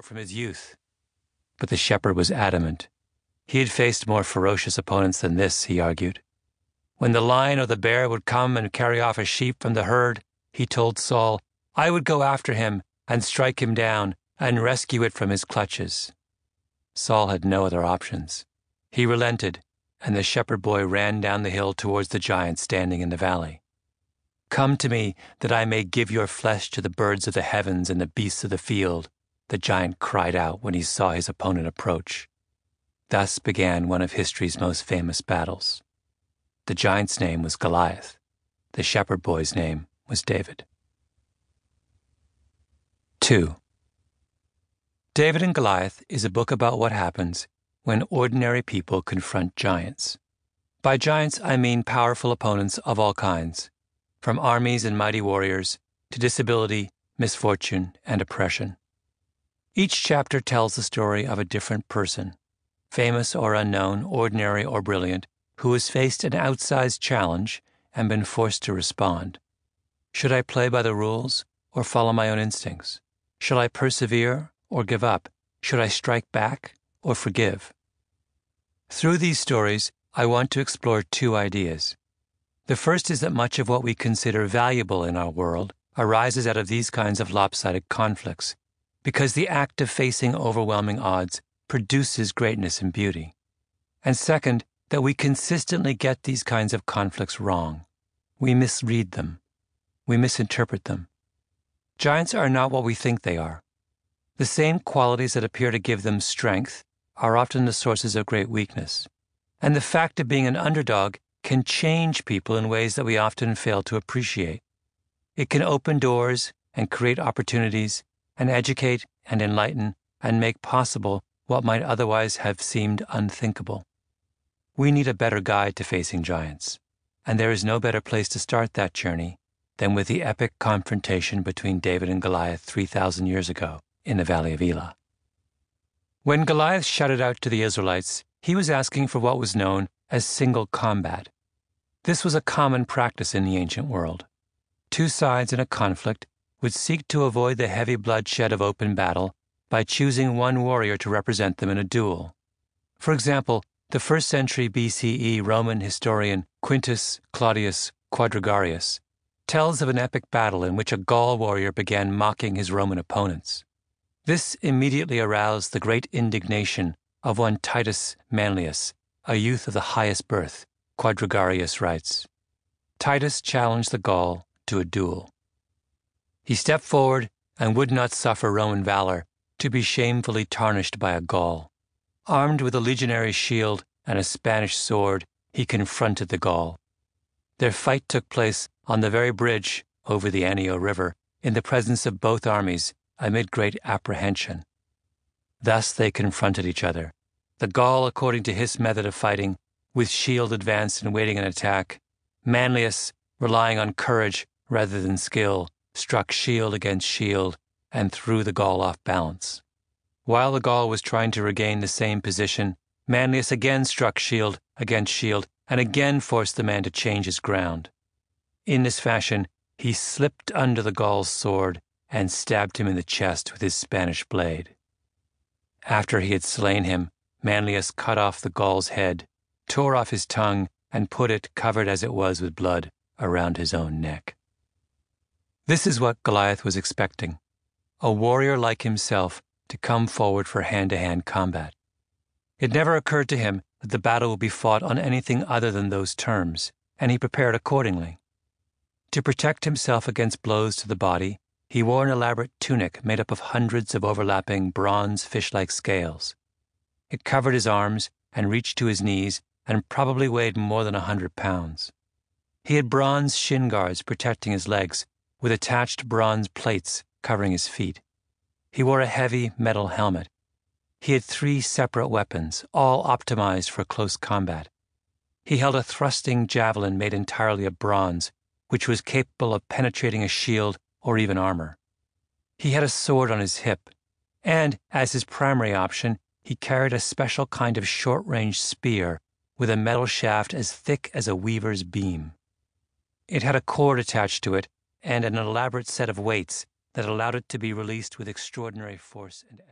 from his youth. But the shepherd was adamant. He had faced more ferocious opponents than this, he argued. When the lion or the bear would come and carry off a sheep from the herd, he told Saul, I would go after him and strike him down and rescue it from his clutches. Saul had no other options. He relented, and the shepherd boy ran down the hill towards the giant standing in the valley. Come to me, that I may give your flesh to the birds of the heavens and the beasts of the field, the giant cried out when he saw his opponent approach. Thus began one of history's most famous battles. The giant's name was Goliath. The shepherd boy's name was David. 2. David and Goliath is a book about what happens when ordinary people confront giants. By giants, I mean powerful opponents of all kinds, from armies and mighty warriors to disability, misfortune, and oppression. Each chapter tells the story of a different person, famous or unknown, ordinary or brilliant, who has faced an outsized challenge and been forced to respond. Should I play by the rules or follow my own instincts? Shall I persevere or give up? Should I strike back or forgive? Through these stories, I want to explore two ideas. The first is that much of what we consider valuable in our world arises out of these kinds of lopsided conflicts, because the act of facing overwhelming odds produces greatness and beauty. And second, that we consistently get these kinds of conflicts wrong. We misread them. We misinterpret them. Giants are not what we think they are. The same qualities that appear to give them strength are often the sources of great weakness. And the fact of being an underdog can change people in ways that we often fail to appreciate. It can open doors and create opportunities and educate and enlighten and make possible what might otherwise have seemed unthinkable. We need a better guide to facing giants, and there is no better place to start that journey than with the epic confrontation between David and Goliath 3,000 years ago in the Valley of Elah. When Goliath shouted out to the Israelites, he was asking for what was known as single combat. This was a common practice in the ancient world. Two sides in a conflict would seek to avoid the heavy bloodshed of open battle by choosing one warrior to represent them in a duel. For example, the 1st century BCE Roman historian Quintus Claudius Quadragarius tells of an epic battle in which a Gaul warrior began mocking his Roman opponents. This immediately aroused the great indignation of one Titus Manlius, a youth of the highest birth, Quadragarius writes. Titus challenged the Gaul to a duel. He stepped forward and would not suffer Roman valor to be shamefully tarnished by a Gaul. Armed with a legionary shield and a Spanish sword, he confronted the Gaul. Their fight took place on the very bridge over the Anio River, in the presence of both armies, amid great apprehension. Thus they confronted each other. The Gaul, according to his method of fighting, with shield advanced and waiting an attack. Manlius, relying on courage rather than skill, struck shield against shield and threw the Gaul off balance. While the Gaul was trying to regain the same position, Manlius again struck shield against shield and again forced the man to change his ground. In this fashion, he slipped under the Gaul's sword and stabbed him in the chest with his Spanish blade. After he had slain him, Manlius cut off the Gaul's head, tore off his tongue, and put it, covered as it was with blood, around his own neck. This is what Goliath was expecting, a warrior like himself to come forward for hand-to-hand combat. It never occurred to him that the battle would be fought on anything other than those terms, and he prepared accordingly. To protect himself against blows to the body, he wore an elaborate tunic made up of hundreds of overlapping bronze fish-like scales. It covered his arms and reached to his knees and probably weighed more than 100 pounds. He had bronze shin guards protecting his legs, with attached bronze plates covering his feet. He wore a heavy metal helmet. He had 3 separate weapons, all optimized for close combat. He held a thrusting javelin made entirely of bronze, which was capable of penetrating a shield or even armor. He had a sword on his hip, and, as his primary option, he carried a special kind of short-range spear with a metal shaft as thick as a weaver's beam. It had a cord attached to it and an elaborate set of weights that allowed it to be released with extraordinary force and action.